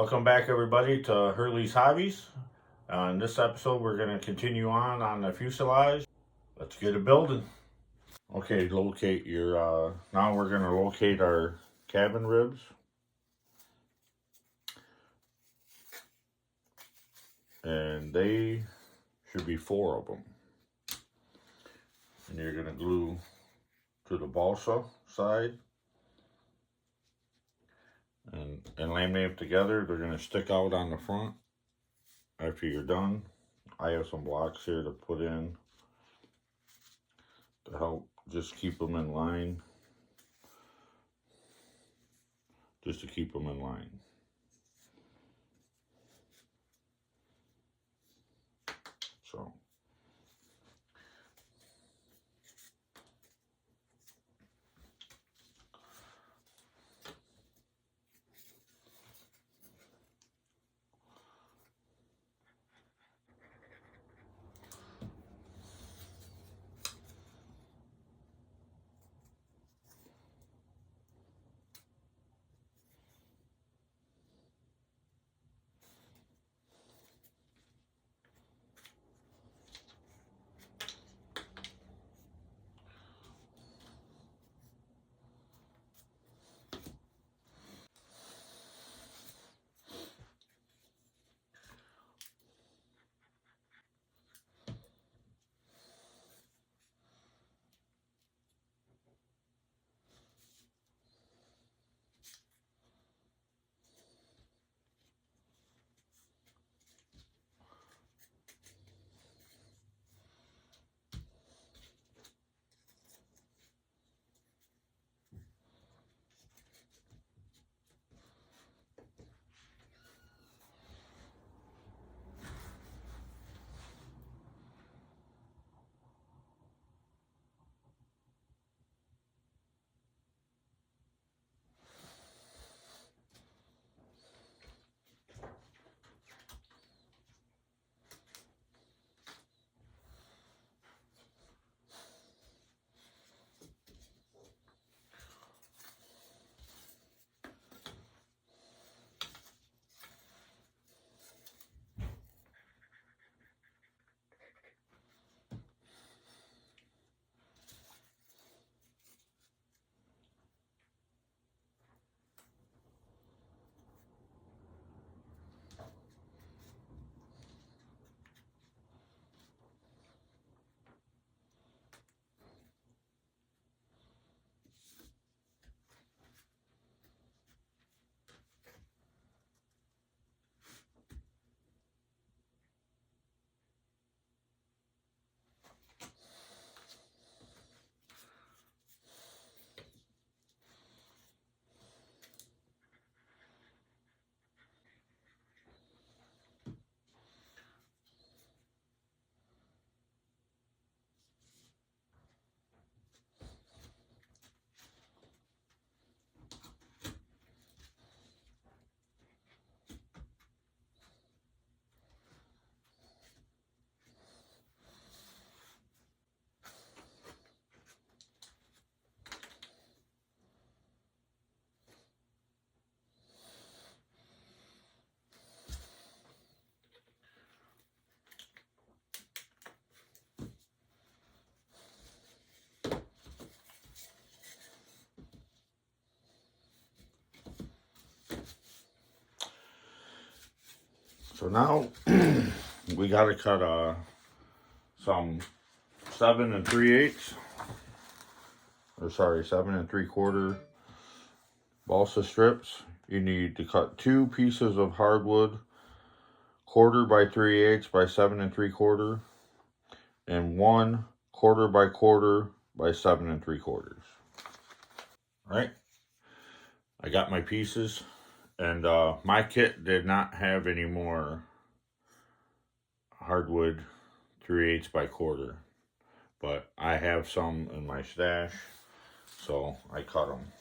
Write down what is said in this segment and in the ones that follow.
Welcome back, everybody, to Hurley's Hobbies. In this episode, we're going to continue on the fuselage. Let's get it building. Okay, locate your, now we're going to locate our cabin ribs. And they should be 4 of them. And you're going to glue to the balsa side. And laminate them together. They're going to stick out on the front after you're done. I have some blocks here to put in to help just keep them in line. Just to keep them in line. So. So now we got to cut some 7 3/8, or sorry, 7 3/4 balsa strips. You need to cut 2 pieces of hardwood, 1/4 by 3/8 by 7 3/4, and 1 1/4 by 1/4 by 7 3/4. All right, I got my pieces. And my kit did not have any more hardwood 3/8 by 1/4, but I have some in my stash, so I cut them.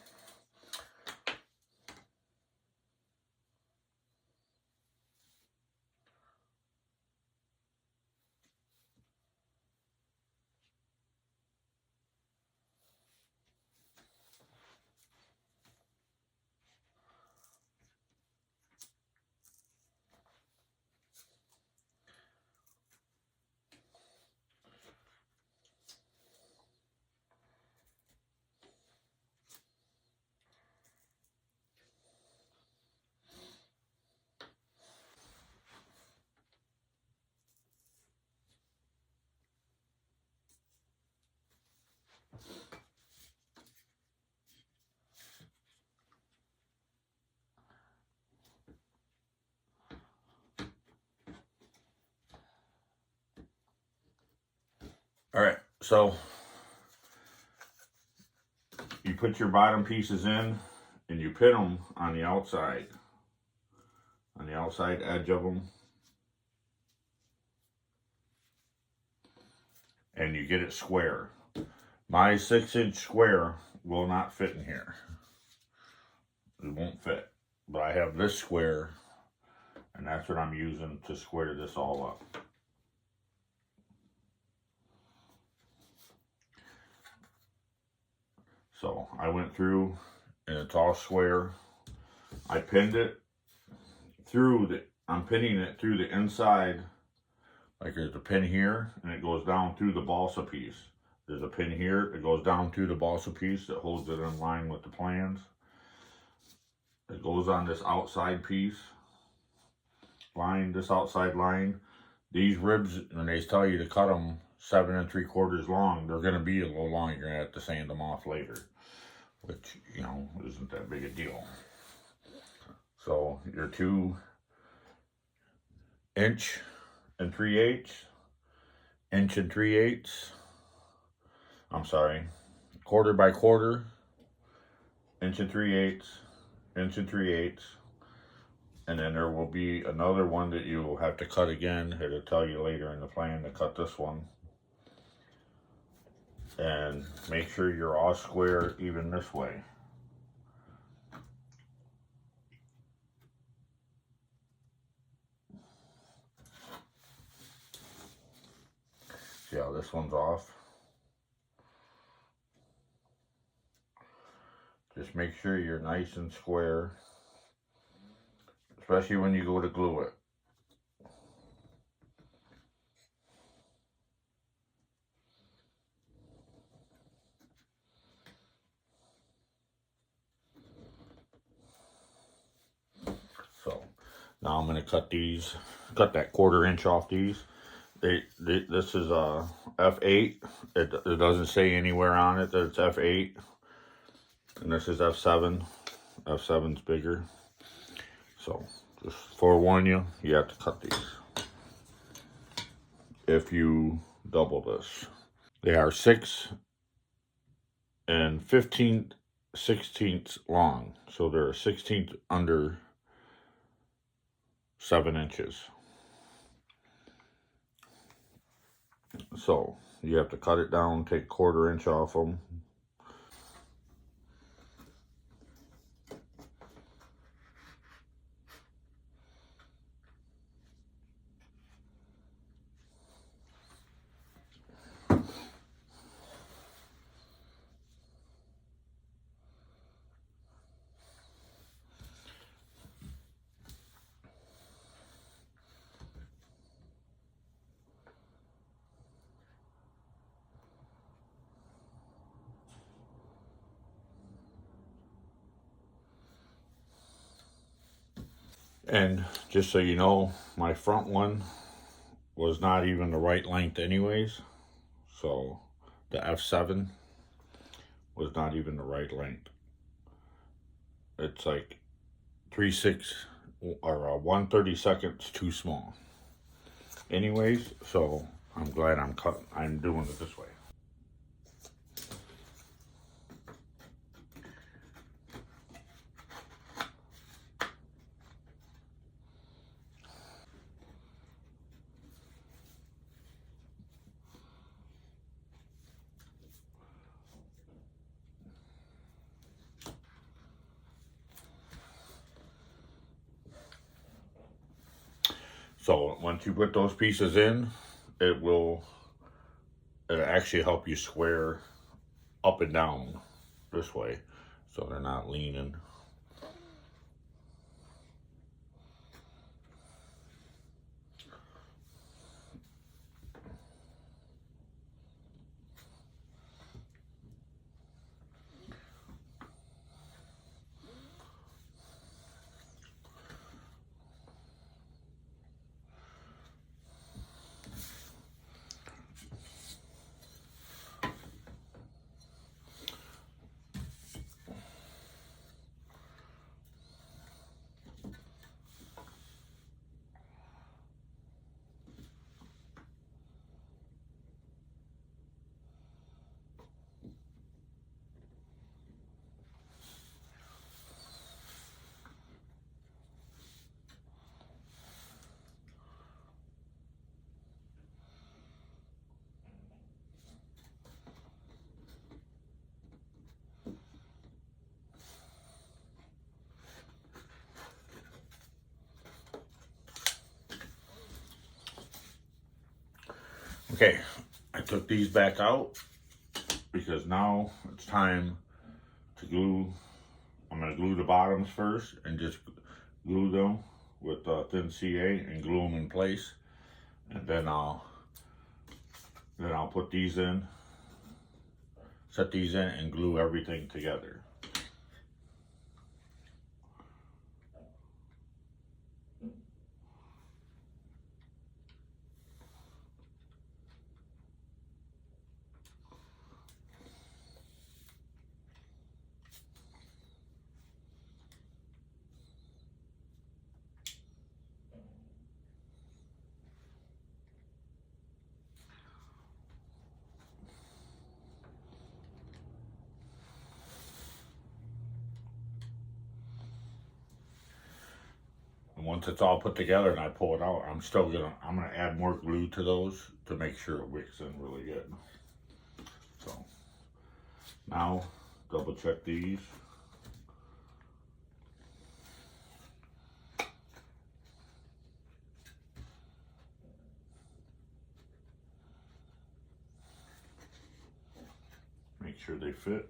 All right, so you put your bottom pieces in and you pin them on the outside edge of them, and you get it square. My 6-inch square will not fit in here. It won't fit, but I have this square, and that's what I'm using to square this all up. So I went through and it's all square. I pinned it through I'm pinning it through the inside. Like there's a pin here and it goes down through the balsa piece. There's a pin here that goes down through the balsa piece that holds it in line with the plans. It goes on this outside piece, this outside line. These ribs, when they tell you to cut them 7 3/4 long, they're going to be a little long. You're going to have to sand them off later, which, you know, isn't that big a deal. So your 2 inch and 3/8, inch and 3/8, I'm sorry, 1/4 by 1/4, inch and 3/8, inch and 3/8, and then there will be another one that you'll have to cut again. It'll tell you later in the plan to cut this one. And make sure you're all square even this way. See how this one's off? Just make sure you're nice and square, especially when you go to glue it. So now I'm going to cut that 1/4 inch off these. This is a F8. It doesn't say anywhere on it that it's F8. And this is F7. F7's bigger. So just forewarn you, you have to cut these if you double this. They are 6 and 15/16 long. So they're a 16th under 7 inches. So you have to cut it down, take 1/4 inch off them. And just so you know, my front one was not even the right length anyways. So the F7 was not even the right length. It's like 3/6 or 1/32 too small. Anyways, so I'm glad I'm doing it this way. So once you put those pieces in, it'll actually help you square up and down this way, so they're not leaning. Okay, I took these back out because now it's time to glue. I'm going to glue the bottoms first and just glue them with thin CA and glue them in place. And then I'll put these in, set these in, and glue everything together. And once it's all put together and I pull it out, I'm gonna add more glue to those to make sure it wicks in really good. So now double check these. Make sure they fit.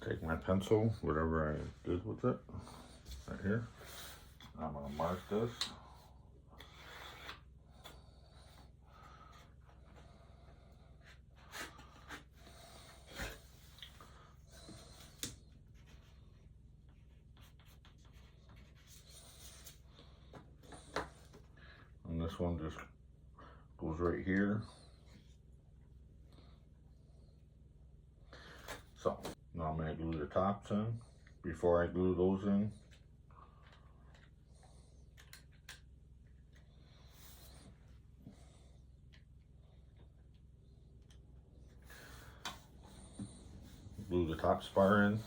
Take my pencil, whatever I did with it, right here. I'm gonna mark this. And this one just goes right here. So now I'm gonna glue the tops in. Before I glue those in, glue the top spar in.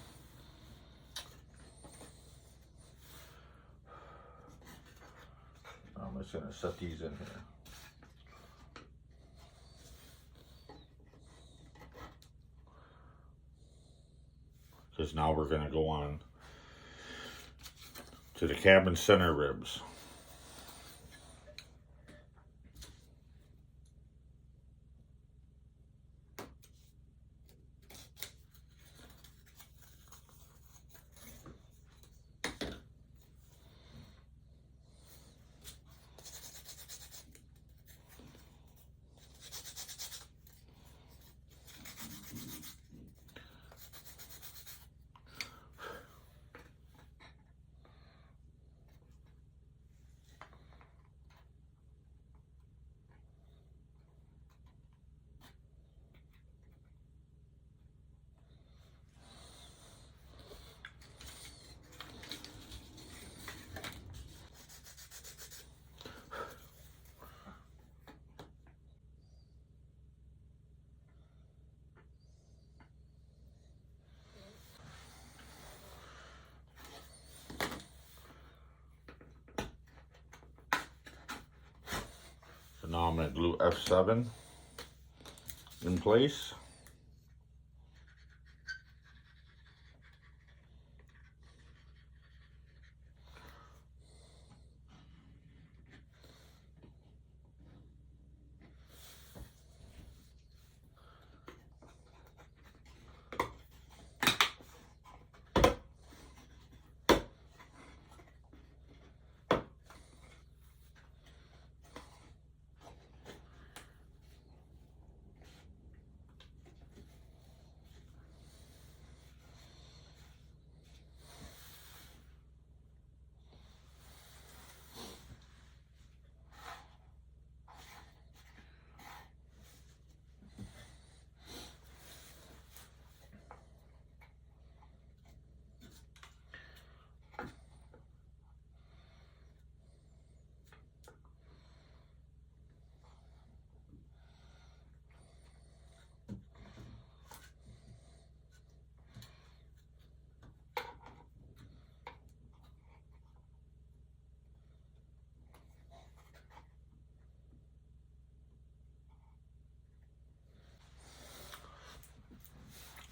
I'm just gonna set these in here. Because now we're gonna go on to the cabin center ribs. So now I'm going to glue F7 in place.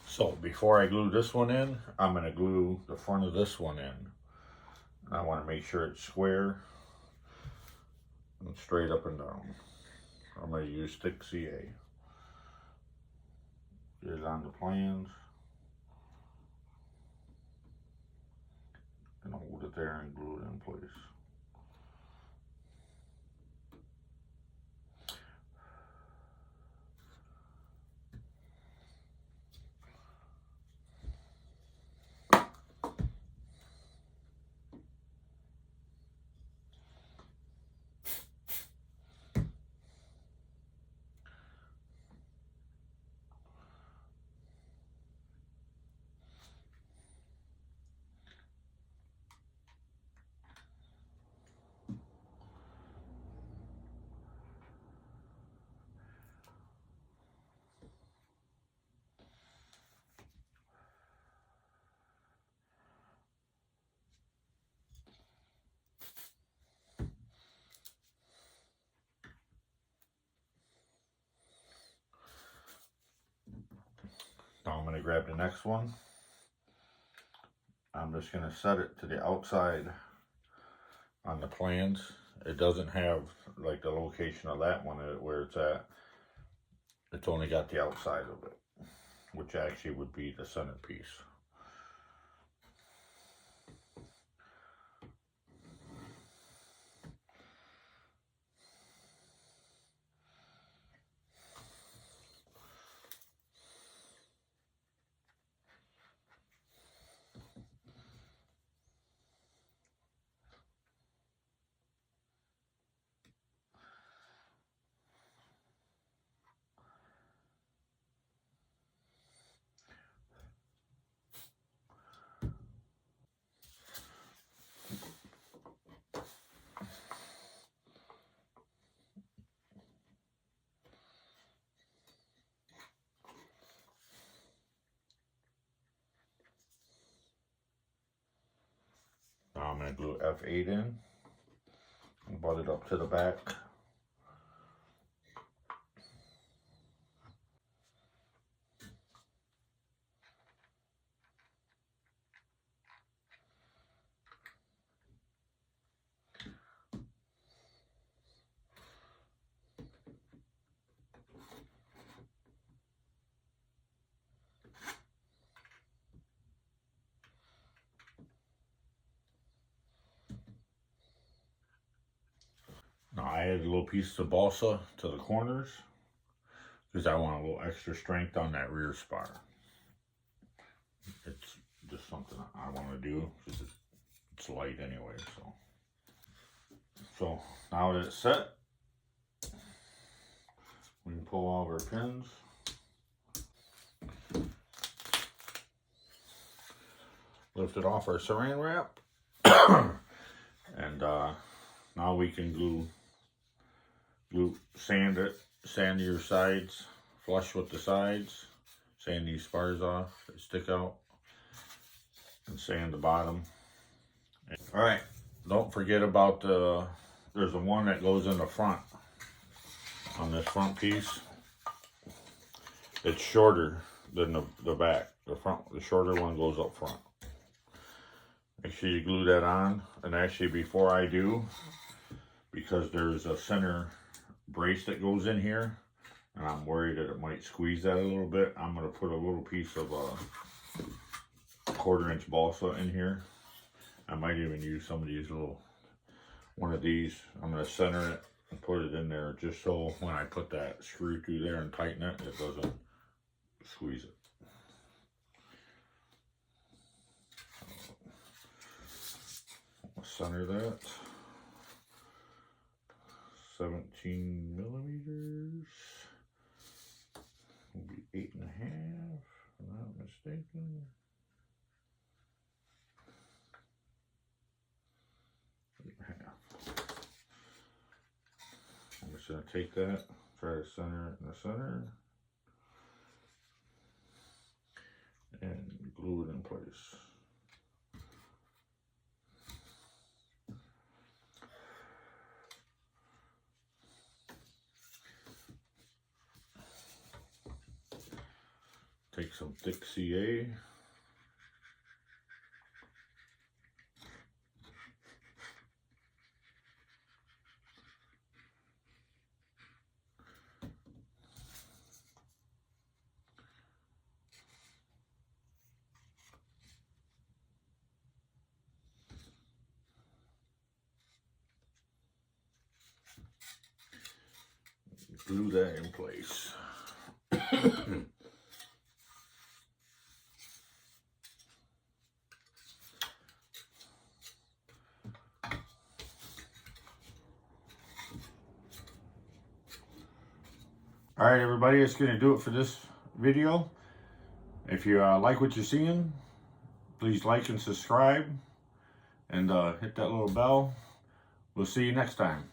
So before I glue this one in, I'm going to glue the front of this one in. I want to make sure it's square and straight up and down. I'm going to use thick CA. Get it on the plans. And hold it there and glue it in place. Now I'm going to grab the next one. I'm just going to set it to the outside on the plans. It doesn't have like the location of that one where it's at. It's only got the outside of it, which actually would be the centerpiece. Now I'm going to glue F8 in and butt it up to the back. Now I added a little piece of balsa to the corners because I want a little extra strength on that rear spar. It's just something I want to do because it's light anyway. So now that it's set, we can pull all of our pins. Lift it off our saran wrap. And now we can sand it, sand your sides, flush with the sides, sand these spars off that stick out, and sand the bottom. All right, don't forget about there's the one that goes in the front on this front piece. It's shorter than the back. The shorter one goes up front. Make sure you glue that on. And actually, before I do, because there's a center brace that goes in here, and I'm worried that it might squeeze that a little bit, I'm going to put a little piece of 1/4 inch balsa in here. I might even use some of these one of these. I'm going to center it and put it in there just so when I put that screw through there and tighten it, it doesn't squeeze it. Center that. 17 millimeters. Will be 8.5, if I'm not mistaken. 8.5. I'm just going to take that, try to center it in the center, and glue it in place. Take some thick CA. glue that in place. All right, everybody, it's going to do it for this video. If you like what you're seeing, please like and subscribe, and hit that little bell. We'll see you next time.